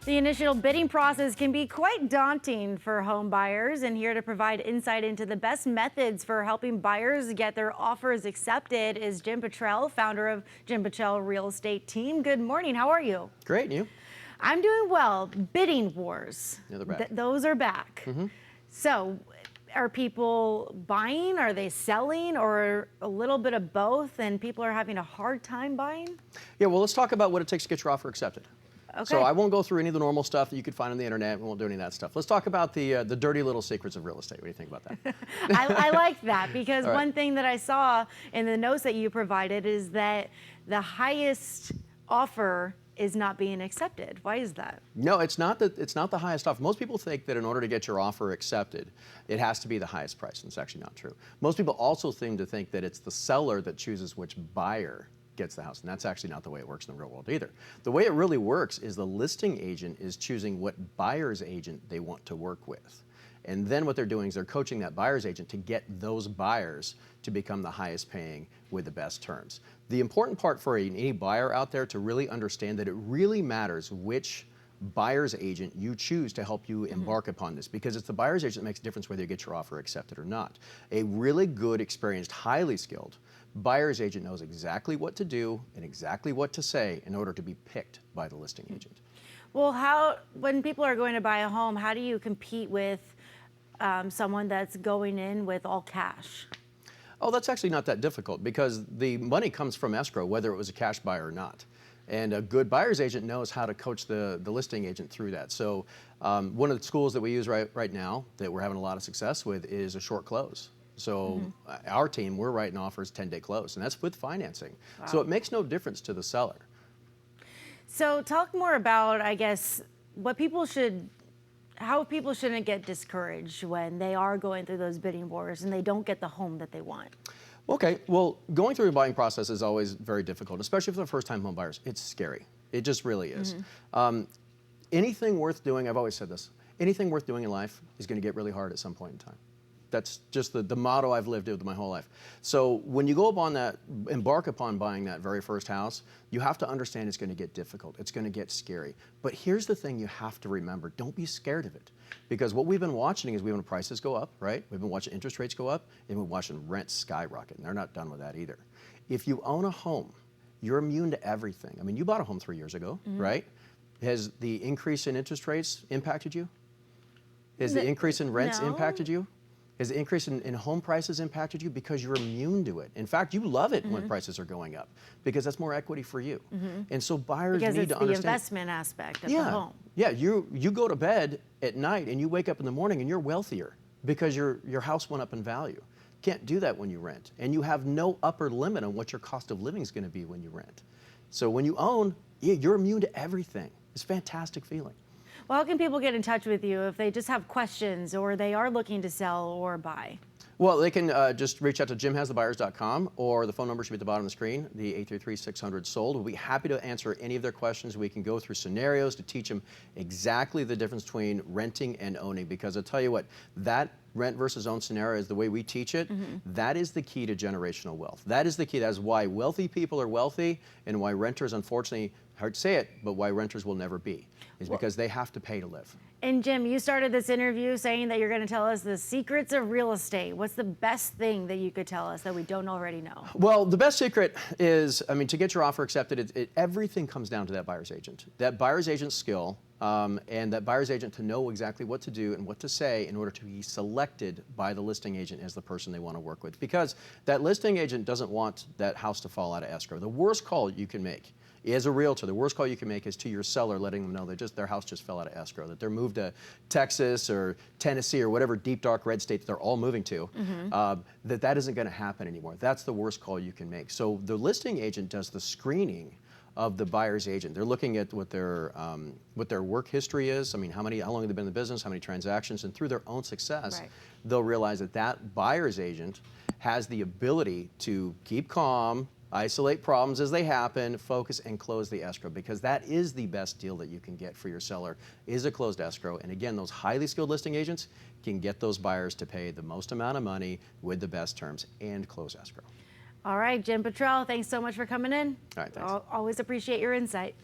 The initial bidding process can be quite daunting for home buyers, and here to provide insight into the best methods for helping buyers get their offers accepted is Jim Bottrell, founder of Jim Bottrell Real Estate Team. Good morning. How are you? Great. And you? I'm doing well. Bidding wars. Yeah, they're back. Those are back. So are people buying? Are they selling? Or a little bit of both, and people are having a hard time buying? Yeah, well, let's talk about what it takes to get your offer accepted. Okay. So I won't go through any of the normal stuff that you could find on the internet. We won't do any of that stuff. Let's talk about the dirty little secrets of real estate. What do you think about that? I like that because All right. one thing that I saw in the notes that you provided is that the highest offer is not being accepted. Why is that? No, it's not the highest offer. Most people think that in order to get your offer accepted, it has to be the highest price, and it's actually not true. Most people also seem to think that it's the seller that chooses which buyer gets the house, and that's actually not the way it works in the real world either. The way it really works is the listing agent is choosing what buyer's agent they want to work with. And then what they're doing is they're coaching that buyer's agent to get those buyers to become the highest paying with the best terms. The important part for any buyer out there to really understand that it really matters which buyer's agent you choose to help you embark upon this, because it's the buyer's agent that makes a difference whether you get your offer accepted or not. A really good, experienced, highly skilled buyer's agent knows exactly what to do and exactly what to say in order to be picked by the listing agent. Well, when people are going to buy a home, how do you compete with someone that's going in with all cash? Oh, that's actually not that difficult because the money comes from escrow, whether it was a cash buyer or not. And a good buyer's agent knows how to coach the listing agent through that. So one of the schools that we use right now that we're having a lot of success with is a short close. So our team, we're writing offers 10-day close, and that's with financing. Wow. So it makes no difference to the seller. So talk more about, I guess, how people shouldn't get discouraged when they are going through those bidding wars and they don't get the home that they want. Okay, well, going through a buying process is always very difficult, especially for the first-time home buyers. It's scary. It just really is. Anything worth doing, I've always said this, anything worth doing in life is going to get really hard at some point in time. That's just the motto I've lived with my whole life. So when you go embark upon buying that very first house, you have to understand it's going to get difficult. It's going to get scary. But here's the thing you have to remember. Don't be scared of it. Because what we've been watching is we've been prices go up, right? We've been watching interest rates go up, and we're watching rents skyrocket, and they're not done with that either. If you own a home, you're immune to everything. I mean, you bought a home 3 years ago, right? Has the increase in interest rates impacted you? Has the increase in rents impacted you? Has the increase in home prices impacted you? Because you're immune to it. In fact, you love it when prices are going up because that's more equity for you. And so buyers need to understand. Because it's the investment aspect of the home. Yeah, you go to bed at night and you wake up in the morning and you're wealthier because your house went up in value. Can't do that when you rent. And you have no upper limit on what your cost of living is going to be when you rent. So when you own, you're immune to everything. It's a fantastic feeling. Well, how can people get in touch with you if they just have questions or they are looking to sell or buy? Well, they can just reach out to jimhasthebuyers.com, or the phone number should be at the bottom of the screen, the 833-600-SOLD. We'll be happy to answer any of their questions. We can go through scenarios to teach them exactly the difference between renting and owning, because I'll tell you what, that rent versus own scenario is the way we teach it. That is the key to generational wealth. That is the key. That is why wealthy people are wealthy and why renters, unfortunately, hard to say it, but why renters will never be, is because they have to pay to live. And Jim, you started this interview saying that you're going to tell us the secrets of real estate. What's the best thing that you could tell us that we don't already know? Well, the best secret is, to get your offer accepted, everything comes down to that buyer's agent. That buyer's agent's skill and that buyer's agent to know exactly what to do and what to say in order to be selected by the listing agent as the person they want to work with. Because that listing agent doesn't want that house to fall out of escrow. The worst call you can make as a realtor, the worst call you can make is to your seller, letting them know that their house just fell out of escrow, that they're moved to Texas or Tennessee or whatever deep, dark, red state that they're all moving to, that isn't going to happen anymore. That's the worst call you can make. So the listing agent does the screening of the buyer's agent. They're looking at what their work history is. How long have they been in the business, how many transactions, and through their own success, they'll realize that buyer's agent has the ability to keep calm, isolate problems as they happen, focus, and close the escrow, because that is the best deal that you can get for your seller, is a closed escrow. And again, those highly skilled listing agents can get those buyers to pay the most amount of money with the best terms and close escrow. All right, Jim Bottrell, thanks so much for coming in. All right, thanks. Always appreciate your insight.